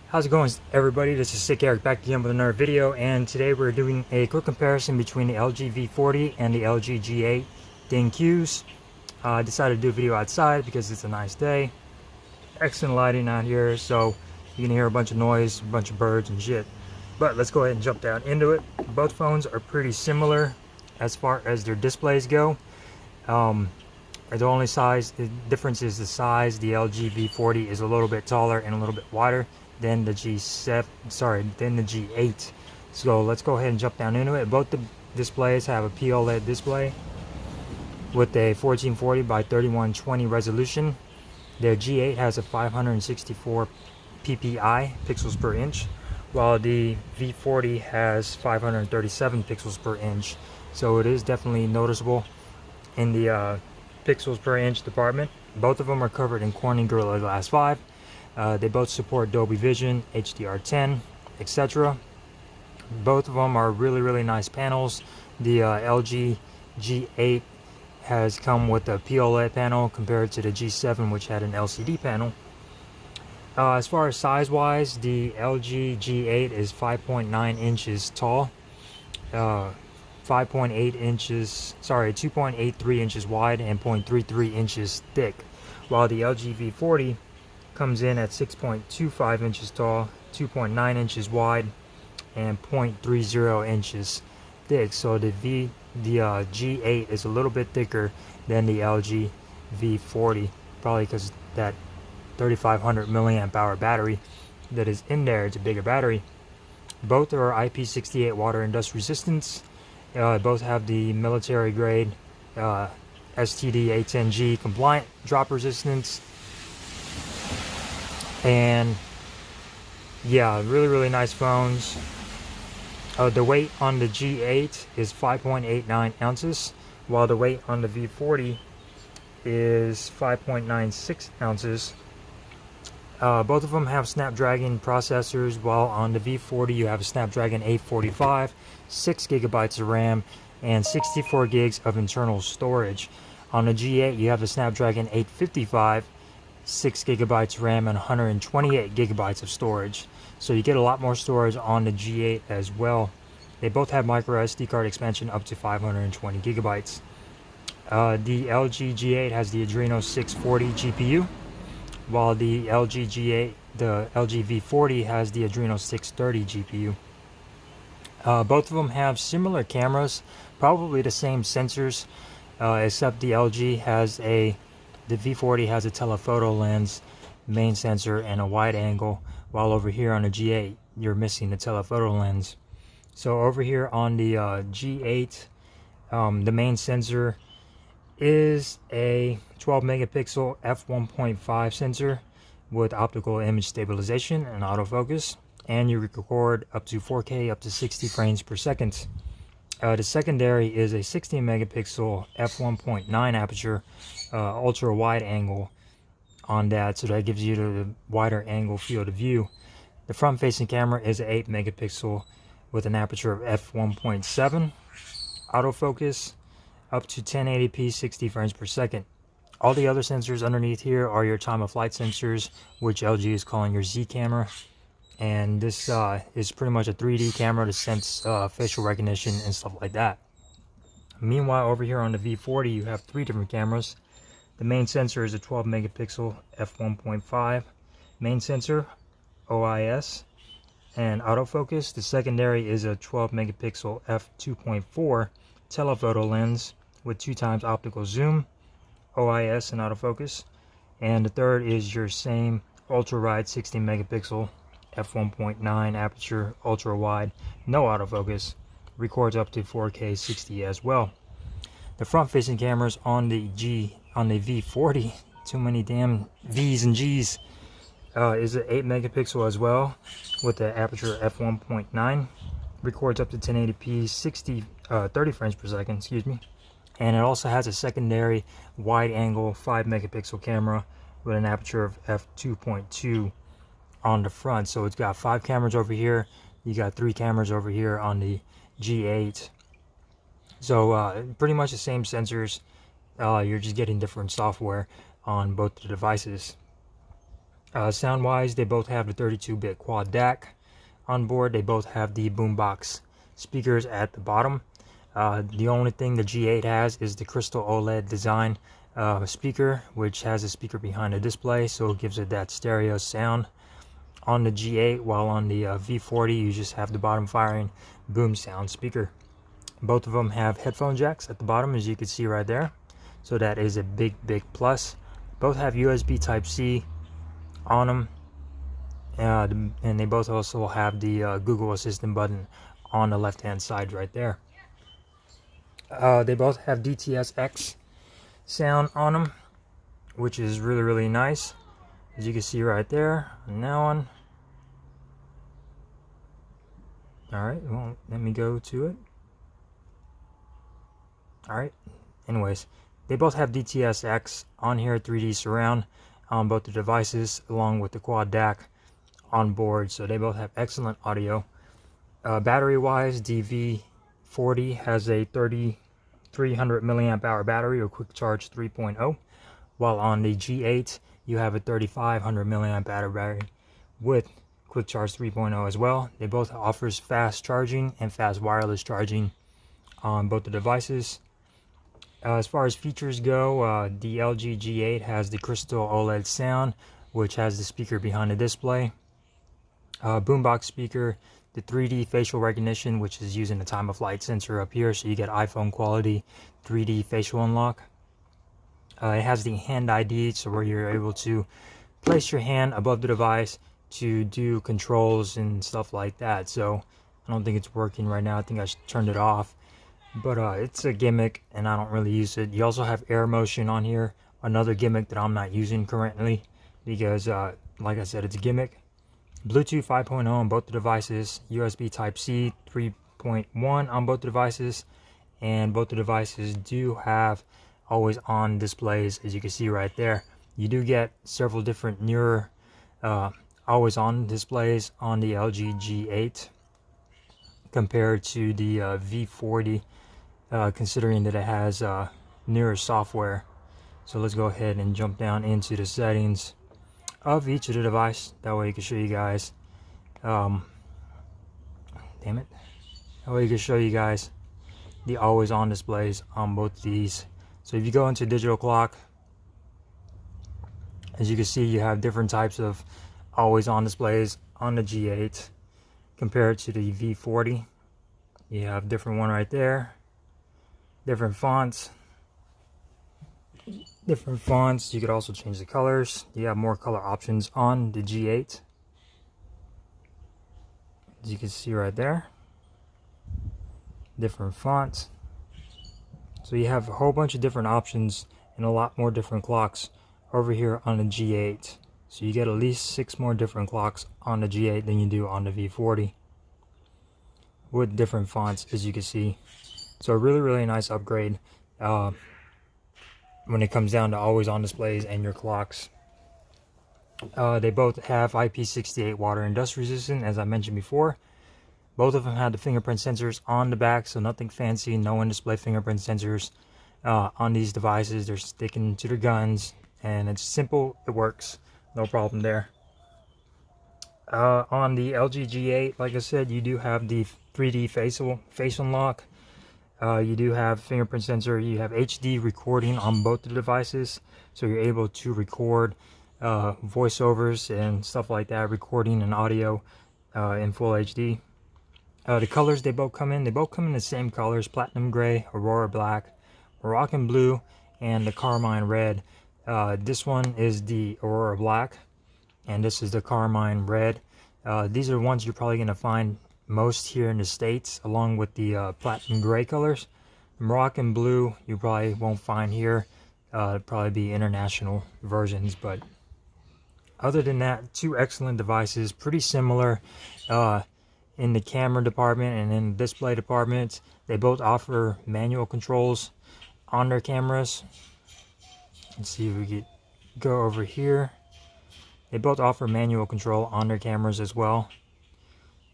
How's it going, everybody? This is Sick Eric back again with another video, and today we're doing a quick comparison between the LG V40 and the LG G8 ThinQs. I decided to do a video outside because it's a nice day. Excellent lighting out here, so you can hear a bunch of noise, a bunch of birds and shit. But let's go ahead and jump down into it. Both phones are pretty similar as far as their displays go. The only difference is the size. The LG V40 is a little bit taller and a little bit wider than the than the G8. So let's go ahead and jump down into it. Both the displays have a P-Oled display with a 1440 by 3120 resolution. Their G8 has a 564 ppi, pixels per inch, while the V40 has 537 pixels per inch. So it is definitely noticeable in the pixels per inch department. Both of them are covered in Corning Gorilla Glass 5. They both support Dolby Vision, HDR10, etc. Both of them are really nice panels. The LG G8 has come with a P-Oled panel compared to the G7, which had an LCD panel. As far as size-wise, the LG G8 is 5.9 inches tall, 2.83 inches wide, and 0.33 inches thick, while the LG V40 comes in at 6.25 inches tall, 2.9 inches wide, and 0.30 inches thick. So the G8 is a little bit thicker than the LG V40, probably because that 3500 milliamp hour battery that is in there. It's a bigger battery. Both are IP68 water and dust resistance. Both have the military grade STD A10G compliant drop resistance. And yeah, really nice phones. The weight on the G8 is 5.89 ounces, while the weight on the V40 is 5.96 ounces. Both of them have Snapdragon processors, while on the V40 you have a Snapdragon 845, 6 gigabytes of RAM, and 64 gigs of internal storage. On the G8 you have a Snapdragon 855, 6 gigabytes RAM, and 128 gigabytes of storage. So you get a lot more storage on the G8 as well. They both have micro SD card expansion up to 520 gigabytes. The LG G8 has the Adreno 640 GPU, while the LG V40 has the Adreno 630 GPU. Both of them have similar cameras, probably the same sensors, except the V40 has a telephoto lens, main sensor, and a wide angle, while over here on the G8 you're missing the telephoto lens. So over here on the G8, the main sensor is a 12 megapixel f1.5 sensor with optical image stabilization and autofocus, and you record up to 4K up to 60 frames per second. The secondary is a 16 megapixel f1.9 aperture, ultra wide angle on that, so that gives you the wider angle field of view. The front facing camera is an 8 megapixel with an aperture of f1.7, autofocus up to 1080p 60 frames per second. All the other sensors underneath here are your time of flight sensors, which LG is calling your Z camera. And this is pretty much a 3D camera to sense facial recognition and stuff like that. Meanwhile, over here on the V40 you have 3 different cameras. The main sensor is a 12 megapixel f1.5 main sensor, OIS, and autofocus. The secondary is a 12 megapixel f2.4 telephoto lens with 2 times optical zoom, OIS, and autofocus. And the third is your same ultra wide 16 megapixel f1.9 aperture, ultra wide, no autofocus, records up to 4K 60 as well. The front facing cameras on the V40, too many damn V's and G's, is an 8 megapixel as well with the aperture f1.9, records up to 1080p 30 frames per second, excuse me. And it also has a secondary wide angle 5 megapixel camera with an aperture of f2.2 on the front. So it's got 5 cameras over here, you got 3 cameras over here on the G8. So pretty much the same sensors, You're just getting different software on both the devices. Sound wise, they both have the 32-bit Quad DAC on board. They both have the boombox speakers at the bottom. The only thing the G8 has is the crystal OLED design speaker, which has a speaker behind the display, so it gives it that stereo sound on the G8, while on the V40 you just have the bottom firing boom sound speaker. Both of them have headphone jacks at the bottom, as you can see right there, so that is a big plus. Both have USB Type-C on them, and they both also have the Google Assistant button on the left hand side right there. They both have DTS-X sound on them, which is really nice, as you can see right there on that one. Alright, well, let me go to it. Alright, anyways, they both have DTS-X on here, 3D surround on both the devices, along with the Quad DAC on board, so they both have excellent audio. Battery wise, the V40 has a 300 milliamp hour battery, or quick charge 3.0, while on the G8 you have a 3500 milliamp hour battery with quick charge 3.0 as well. They both offers fast charging and fast wireless charging on both the devices. As far as features go, the LG G8 has the crystal OLED sound, which has the speaker behind the display, boombox speaker, the 3D facial recognition, which is using the time of flight sensor up here, so you get iPhone quality 3D facial unlock. It has the hand ID, so where you're able to place your hand above the device to do controls and stuff like that. So I don't think it's working right now. I think I turned it off, but it's a gimmick and I don't really use it. You also have air motion on here, another gimmick that I'm not using currently because like I said, it's a gimmick. Bluetooth 5.0 on both the devices, USB Type-C 3.1 on both the devices, and both the devices do have always on displays, as you can see right there. You do get several different newer always on displays on the LG G8 compared to the V40, considering that it has newer software. So let's go ahead and jump down into the settings of each of the device. That way you can show you guys that way you can show you guys the always on displays on both of these. So if you go into digital clock, as you can see, you have different types of always on displays on the G8 compared to the V40. You have different one right there, different fonts. You could also change the colors. You have more color options on the G8, as you can see right there. Different fonts. So you have a whole bunch of different options and a lot more different clocks over here on the G8. So you get at least 6 more different clocks on the G8 than you do on the V40, with different fonts, as you can see. So a really nice upgrade when it comes down to always on displays and your clocks. They both have IP68 water and dust resistant, as I mentioned before. Both of them have the fingerprint sensors on the back, so nothing fancy, no in-display fingerprint sensors on these devices. They're sticking to their guns, and it's simple, it works, no problem there. On the LG G8, like I said, you do have the 3D face unlock. You do have fingerprint sensor. You have HD recording on both the devices, so you're able to record voiceovers and stuff like that, recording and audio in full HD. The colors they both come in the same colors: platinum gray, aurora black, Moroccan blue, and the carmine red. This one is the aurora black, and this is the carmine red. These are the ones you're probably going to find most here in the States, along with the platinum gray colors. The Moroccan blue you probably won't find here. Probably be international versions, but other than that, two excellent devices, pretty similar in the camera department and in the display department. They both offer manual controls on their cameras. Let's see if we could go over here. They both offer manual control on their cameras as well.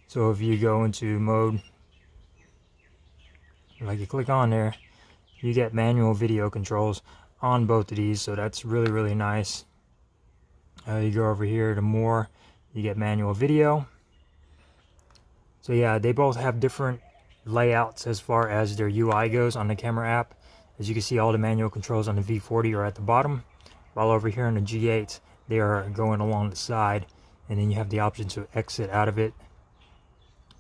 So if you go into mode, like you click on there, you get manual video controls on both of these, so that's really nice. You go over here to more, you get manual video. So yeah, they both have different layouts as far as their UI goes on the camera app. As you can see, all the manual controls on the V40 are at the bottom, while over here on the G8 they are going along the side, and then you have the option to exit out of it,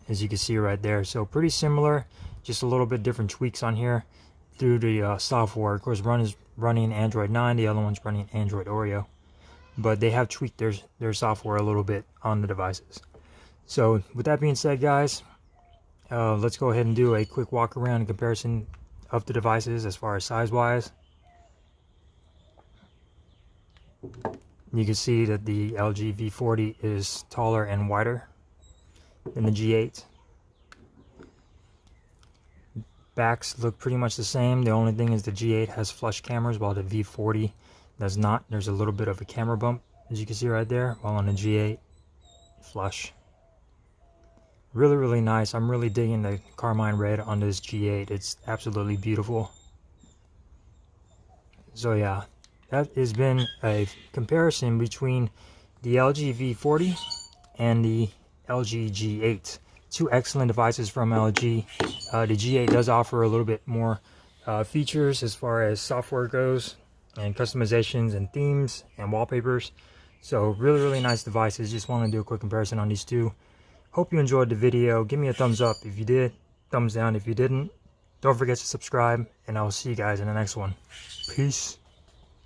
as you can see right there. So pretty similar, just a little bit different tweaks on here through the software. Of course, one is running Android 9, the other one's running Android Oreo, but they have tweaked their software a little bit on the devices. So with that being said, guys, let's go ahead and do a quick walk around and comparison of the devices as far as size wise. You can see that the LG V40 is taller and wider than the G8. Backs look pretty much the same. The only thing is the G8 has flush cameras while the V40 does not. There's a little bit of a camera bump, as you can see right there, while on the G8, flush. Really nice. I'm really digging the carmine red on this G8. It's absolutely beautiful. So yeah, that has been a comparison between the LG V40 and the LG G8. Two excellent devices from LG. The G8 does offer a little bit more features as far as software goes, and customizations and themes and wallpapers. So really nice devices. Just want to do a quick comparison on these two. Hope you enjoyed the video. Give me a thumbs up if you did, thumbs down if you didn't. Don't forget to subscribe, and I will see you guys in the next one. Peace.